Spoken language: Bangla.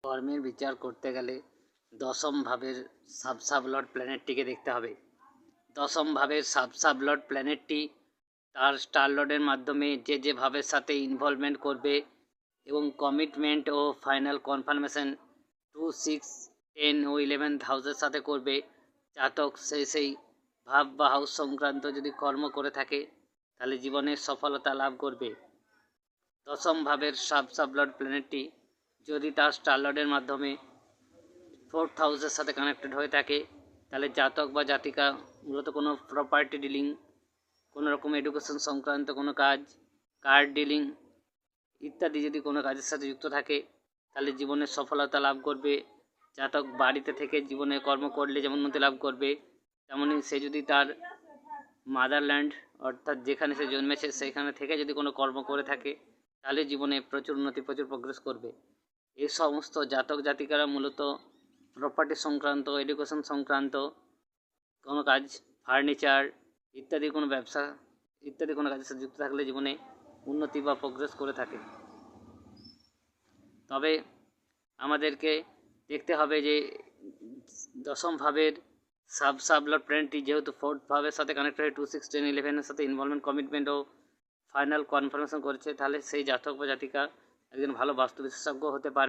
কর্মের বিচার করতে গেলে দশম ভাবের সাবলর্ড প্ল্যানেটটিকে দেখতে হবে। দশম ভাবের সাবলর্ড প্ল্যানেটটি তার স্টারলর্ডের মাধ্যমে যে ভাবের সাথে ইনভলভমেন্ট করবে এবং কমিটমেন্ট ও ফাইনাল কনফার্মেশন 2, 6, 10 ও 11th হাউসের সাথে করবে। জাতক সেই ভাব বা হাউস সংক্রান্ত যদি কর্ম করে থাকে তাহলে জীবনে সফলতা লাভ করবে। দশম ভাবের সাবলর্ড প্ল্যানেটটি যদি তার স্টারলর্ডের মাধ্যমে 4th হাউসের সাথে কানেক্টেড হয়ে থাকে তাহলে জাতক বা জাতিকা মূলত কোনো প্রপার্টি ডিলিং, কোনো রকম এডুকেশন সংক্রান্ত কোনো কাজ, কার্ড ডিলিং ইত্যাদি যদি কোনো কাজের সাথে যুক্ত থাকে তাহলে জীবনে সফলতা লাভ করবে। জাতক বাড়িতে থেকে জীবনে কর্ম করলে যেমন উন্নতি লাভ করবে, তেমনই সে যদি তার মাদারল্যান্ড অর্থাৎ যেখানে সে জন্মেছে সেইখানে থেকে যদি কোনো কর্ম করে থাকে তাহলে জীবনে প্রচুর উন্নতি, প্রচুর প্রোগ্রেস করবে। এই সমস্ত জাতক জাতিকারা মূলত প্রপার্টি সংক্রান্ত, এডুকেশন সংক্রান্ত কোনো কাজ, ফার্নিচার ইত্যাদি কোনো ব্যবসা ইত্যাদি কোনো কাজের সাথে যুক্ত থাকলে জীবনে উন্নতি বা প্রোগ্রেস করে থাকে। তবে আমাদেরকে দেখতে হবে যে দশম ভাবের সাবলর্ড প্ল্যানেটটি যেহেতু 4th ভাবের সাথে কানেক্ট হয়ে 2, 6, 10, 11 সাথে ইনভলভমেন্ট, কমিটমেন্ট ও ফাইনাল কনফার্মেশন করেছে, তাহলে সেই জাতক বা জাতিকা একজন ভালো বাস্তু বিশেষজ্ঞ হতে পারে।